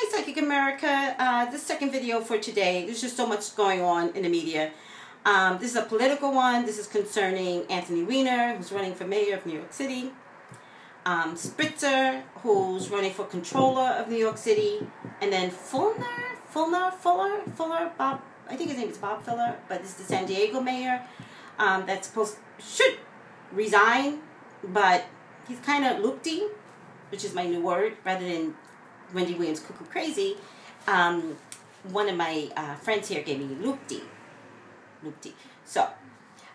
Hi Psychic America, this second video for today. There's just so much going on in the media. This is a political one. This is concerning Anthony Weiner, who's running for mayor of New York City. Spritzer, who's running for controller of New York City. And then Fuller, Bob, I think his name is Bob Fuller, but this is the San Diego mayor. Should resign, but he's kind of loopy, which is my new word, rather than Wendy Williams cuckoo crazy. One of my friends here gave me loopty. So,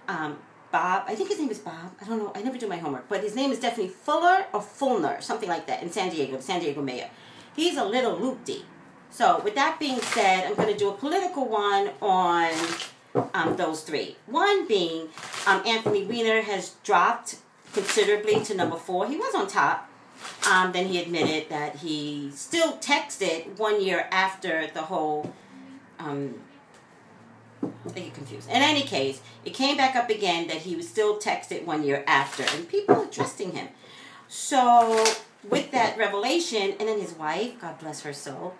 Bob, I think his name is Bob. I don't know. I never do my homework, but his name is definitely Fuller or Fulner, something like that, in San Diego, the San Diego mayor. He's a little loopty. So, with that being said, I'm going to do a political one on those three. One being Anthony Weiner has dropped considerably to number 4. He was on top. Then he admitted that he still texted 1 year after the whole, I get confused. In any case, it came back up again that he was still texted 1 year after, and people are trusting him. So, with that revelation, and then his wife, God bless her soul,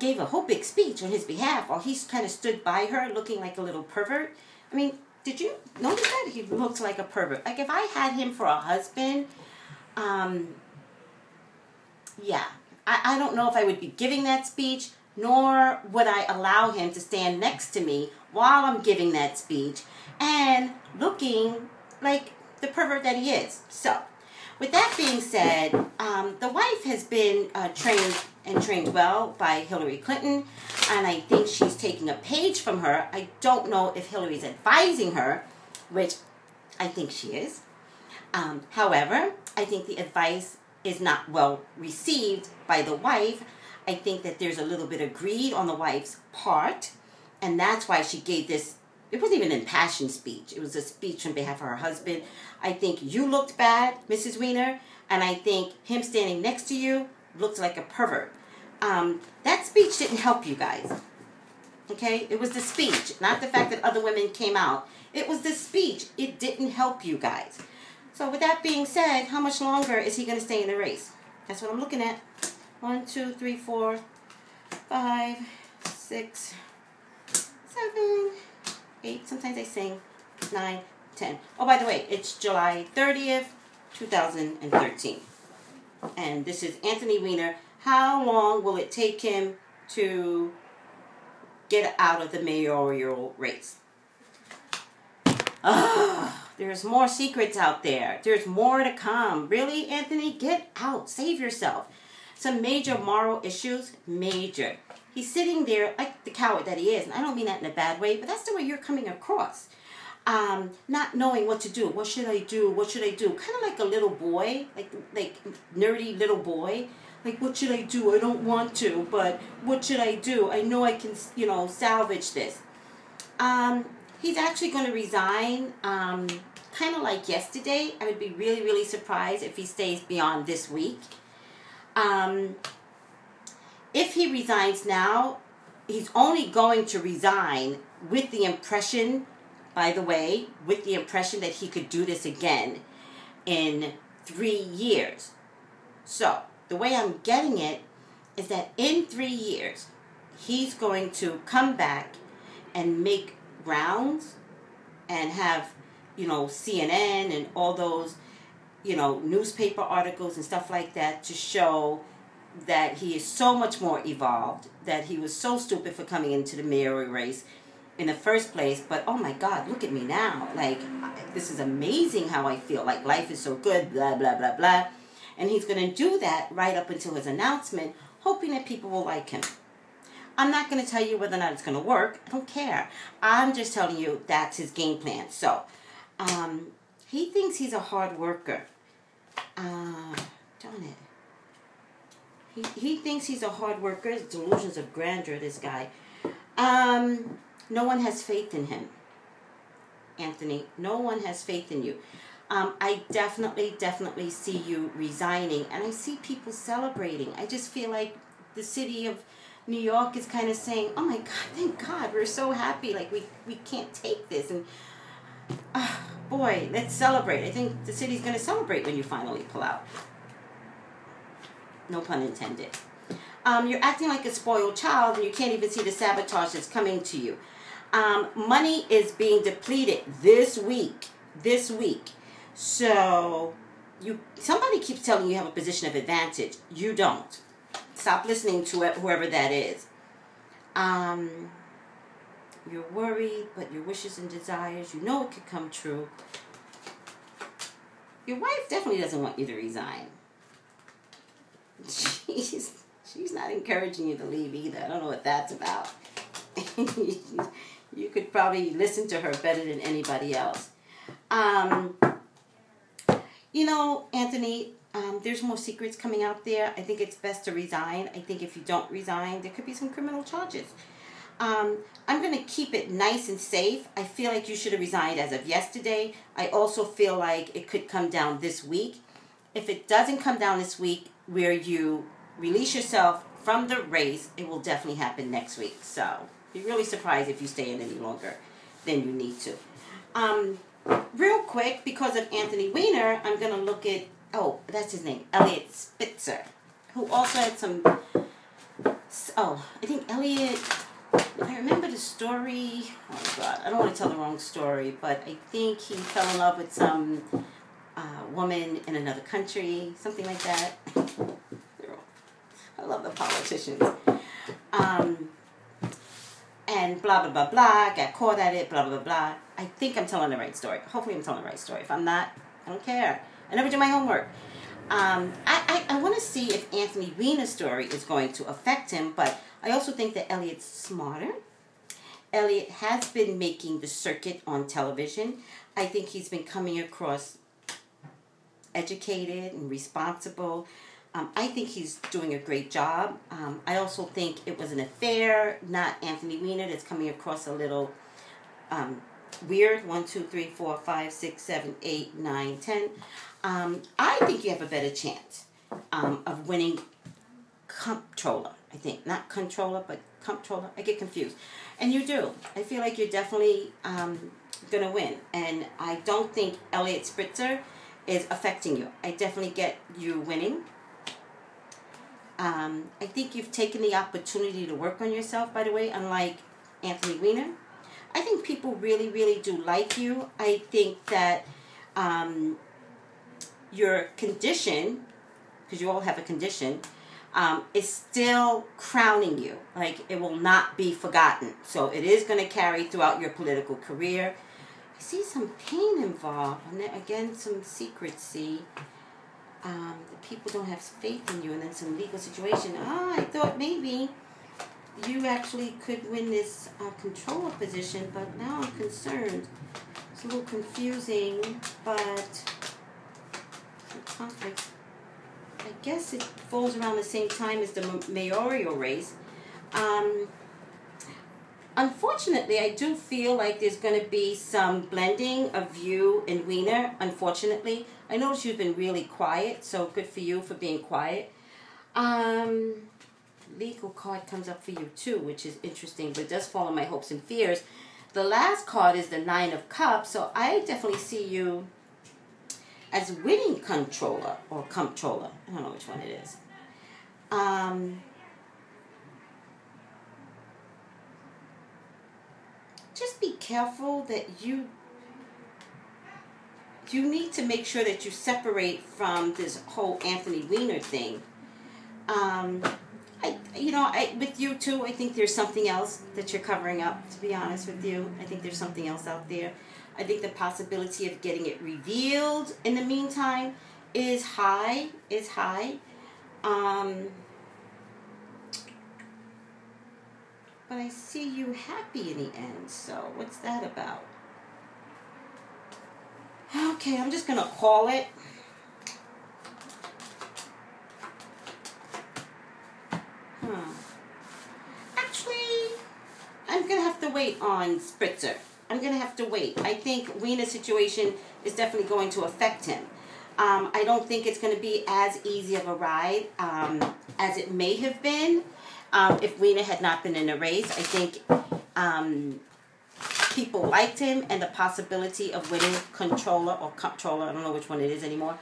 gave a whole big speech on his behalf while he kind of stood by her looking like a little pervert. I mean, did you notice that? He looks like a pervert. Like, if I had him for a husband, yeah. I don't know if I would be giving that speech, nor would I allow him to stand next to me while I'm giving that speech and looking like the pervert that he is. So, with that being said, the wife has been trained well by Hillary Clinton, and I think she's taking a page from her. I don't know if Hillary's advising her, which I think she is. However, I think the advice is not well received by the wife. I think that there's a little bit of greed on the wife's part, and that's why she gave this. It wasn't even an impassioned speech. It was a speech on behalf of her husband. I think you looked bad, Mrs. Weiner, and I think him standing next to you looked like a pervert. That speech didn't help you guys. Okay? It was the speech, not the fact that other women came out. It was the speech. It didn't help you guys. So with that being said, how much longer is he going to stay in the race? That's what I'm looking at. 1, 2, 3, 4, 5, 6, 7, 8. Sometimes I sing 9, 10. Oh, by the way, it's July 30th, 2013. And this is Anthony Weiner. How long will it take him to get out of the mayoral race? There's more secrets out there. There's more to come. Really, Anthony? Get out. Save yourself. Some major moral issues. Major. He's sitting there like the coward that he is. And I don't mean that in a bad way, but that's the way you're coming across. Not knowing what to do. What should I do? What should I do? Kind of like a little boy. Like nerdy little boy. Like, what should I do? I don't want to, but what should I do? I know I can, salvage this. He's actually going to resign, kind of like yesterday. I would be really, really surprised if he stays beyond this week. If he resigns now, he's only going to resign with the impression, by the way, with the impression that he could do this again in 3 years. So, the way I'm getting it is that in 3 years, he's going to come back and make rounds and have, CNN and all those, newspaper articles and stuff like that to show that he is so much more evolved, that he was so stupid for coming into the mayoral race in the first place. But, oh my God, look at me now. Like, this is amazing how I feel. Like, life is so good, blah, blah, blah, blah. And he's going to do that right up until his announcement, hoping that people will like him. I'm not going to tell you whether or not it's going to work. I don't care. I'm just telling you that's his game plan. So, he thinks he's a hard worker. Darn it. He thinks he's a hard worker. It's delusions of grandeur, this guy. No one has faith in him. Anthony, no one has faith in you. I definitely see you resigning, and I see people celebrating. I just feel like the city of New York is kind of saying, oh my God, thank God, we're so happy, like we can't take this, and boy, let's celebrate. I think the city's going to celebrate when you finally pull out. No pun intended. You're acting like a spoiled child and you can't even see the sabotage that's coming to you. Money is being depleted this week. This week. So, somebody keeps telling you have a position of advantage. You don't. Stop listening to it, whoever that is. You're worried, but your wishes and desires, you know it could come true. Your wife definitely doesn't want you to resign. She's not encouraging you to leave either. I don't know what that's about. You could probably listen to her better than anybody else. You know, Anthony, there's more secrets coming out there. I think it's best to resign. I think if you don't resign, there could be some criminal charges. I'm going to keep it nice and safe. I feel like you should have resigned as of yesterday. I also feel like it could come down this week. If it doesn't come down this week where you release yourself from the race, it will definitely happen next week. So, be really surprised if you stay in any longer than you need to. Real quick, because of Anthony Weiner, I'm going to look at, that's his name, Elliot Spitzer, who also had some, I think Elliot, if I remember the story, oh God, I don't want to tell the wrong story, but I think he fell in love with some woman in another country, something like that. I love the politicians. And blah, blah, blah, blah, got caught at it, blah, blah, blah. I think I'm telling the right story. Hopefully I'm telling the right story. If I'm not, I don't care. I never do my homework. I want to see if Anthony Weiner's story is going to affect him, but I also think that Elliot's smarter. Elliot has been making the circuit on television. I think he's been coming across educated and responsible. I think he's doing a great job. I also think it was an affair, not Anthony Weiner, that's coming across a little weird. 1, 2, 3, 4, 5, 6, 7, 8, 9, 10. I think you have a better chance of winning comptroller. I think. Not controller, but comptroller. I get confused. And you do. I feel like you're definitely going to win. And I don't think Elliot Spitzer is affecting you. I definitely get you winning. I think you've taken the opportunity to work on yourself, by the way, unlike Anthony Weiner. I think people really, really do like you. I think that your condition, because you all have a condition, is still crowning you. Like, it will not be forgotten. So it is going to carry throughout your political career. I see some pain involved. And then, again, some secrecy. The people don't have faith in you, and then some legal situation. I thought maybe you actually could win this controller position, but now I'm concerned. It's a little confusing, but conflict. I guess it falls around the same time as the mayoral race. Unfortunately, I do feel like there's going to be some blending of you and Weiner, unfortunately. I noticed you've been really quiet, so good for you for being quiet. Legal card comes up for you too, which is interesting, but it does fall on my hopes and fears. The last card is the 9 of Cups, so I definitely see you as winning controller or comptroller. I don't know which one it is. Just be careful that you need to make sure that you separate from this whole Anthony Weiner thing. With you too, I think there's something else that you're covering up, to be honest with you. I think there's something else out there. I think the possibility of getting it revealed in the meantime is high. But I see you happy in the end, so what's that about? Okay, I'm just going to call it. Actually, I'm going to have to wait on Spitzer. I'm going to have to wait. I think Weiner's situation is definitely going to affect him. I don't think it's going to be as easy of a ride as it may have been if Weiner had not been in the race. I think people liked him, and the possibility of winning controller or comptroller, I don't know which one it is anymore,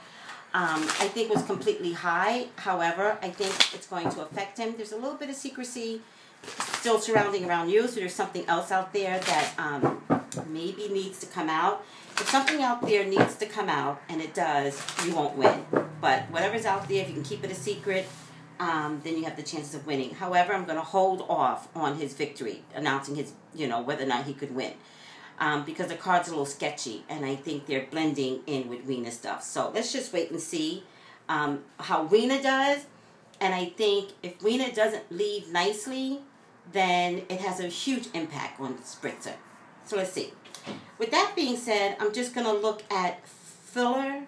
I think was completely high. However, I think it's going to affect him. There's a little bit of secrecy still surrounding around you, so there's something else out there that maybe needs to come out. If something out there needs to come out, and it does, you won't win. But whatever's out there, if you can keep it a secret, then you have the chances of winning. However, I'm going to hold off on his victory, announcing his, whether or not he could win. Because the card's a little sketchy, and I think they're blending in with Weiner stuff. So let's just wait and see how Weiner does. And I think if Weiner doesn't leave nicely, then it has a huge impact on Spritzer. So let's see. With that being said, I'm just going to look at Filler,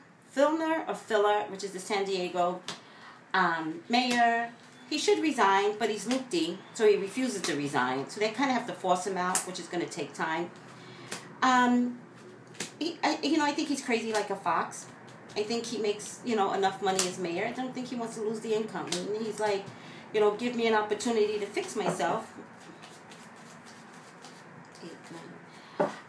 which is the San Diego mayor. He should resign, but he's loopy, so he refuses to resign. So they kind of have to force him out, which is going to take time. I think he's crazy like a fox. I think he makes, enough money as mayor. I don't think he wants to lose the income. And he's like, give me an opportunity to fix myself.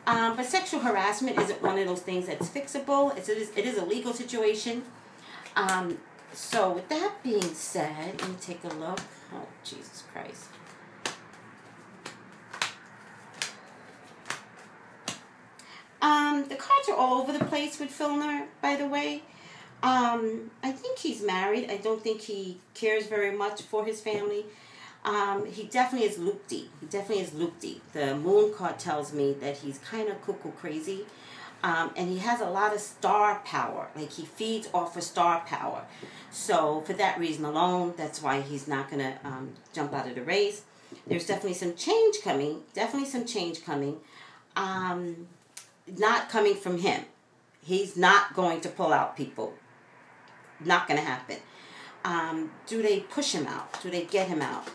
But sexual harassment isn't one of those things that's fixable. It is a legal situation. So with that being said, let me take a look. Oh, Jesus Christ. The cards are all over the place with Filner, by the way. I think he's married. I don't think he cares very much for his family. He definitely is loopy. The moon card tells me that he's kind of cuckoo crazy. And he has a lot of star power. Like, he feeds off of star power. So, for that reason alone, that's why he's not going to jump out of the race. There's definitely some change coming. Not coming from him. He's not going to pull out people. Not going to happen. Do they push him out? Do they get him out?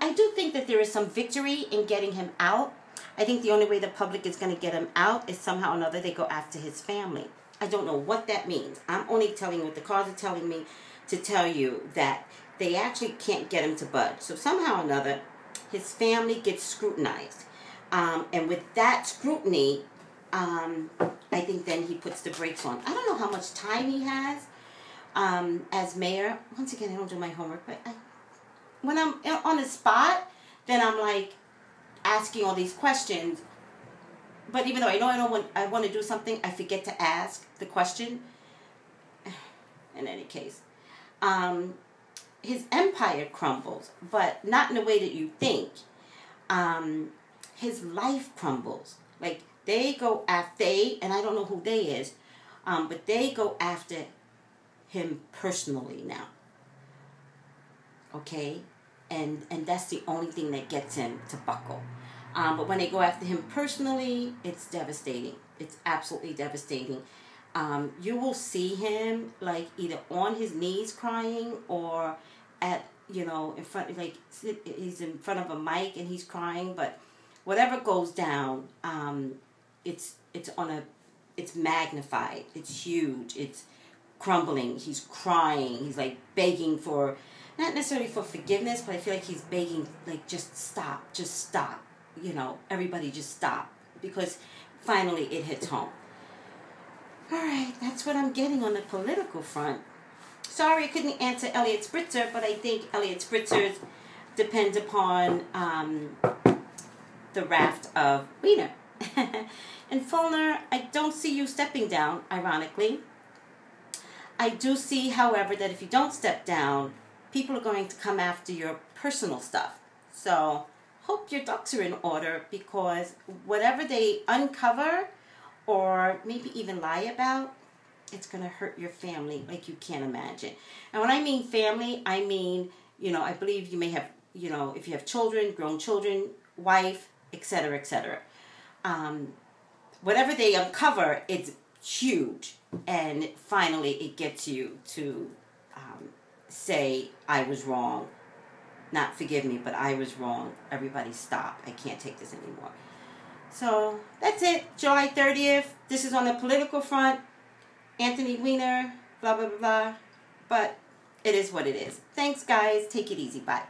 I do think that there is some victory in getting him out. I think the only way the public is going to get him out is somehow or another they go after his family. I don't know what that means. I'm only telling you what the cards are telling me to tell you that they actually can't get him to budge. So somehow or another, his family gets scrutinized. And with that scrutiny, I think then he puts the brakes on. I don't know how much time he has as mayor. Once again, I don't do my homework, but when I'm on the spot, then I'm like asking all these questions. But even though I know I want to do something, I forget to ask the question. In any case, his empire crumbles, but not in the way that you think. His life crumbles. Like, they go after, and I don't know who they is, but they go after him personally now. Okay? And that's the only thing that gets him to buckle. But when they go after him personally, it's devastating. It's absolutely devastating. You will see him like either on his knees crying or at, in front, like he's in front of a mic and he's crying. But whatever goes down, it's magnified. It's huge. It's crumbling. He's crying. He's like begging for, not necessarily for forgiveness, but I feel like he's begging, like, just stop. Everybody just stop. Because finally it hits home. Alright, that's what I'm getting on the political front. Sorry I couldn't answer Elliot Spritzer, but I think Elliot Spritzer's depends upon the raft of Weiner. And Fulner, I don't see you stepping down, ironically. I do see, however, that if you don't step down, people are going to come after your personal stuff. So, hope your ducks are in order, because whatever they uncover or maybe even lie about, it's going to hurt your family like you can't imagine. And when I mean family, I mean, I believe you may have, if you have children, grown children, wife, etc., etc. Whatever they uncover, it's huge. And finally, it gets you to say, I was wrong. Not forgive me, but I was wrong. Everybody stop. I can't take this anymore. So, that's it. July 30th. This is on the political front. Anthony Weiner, blah, blah, blah, blah. But it is what it is. Thanks, guys. Take it easy. Bye.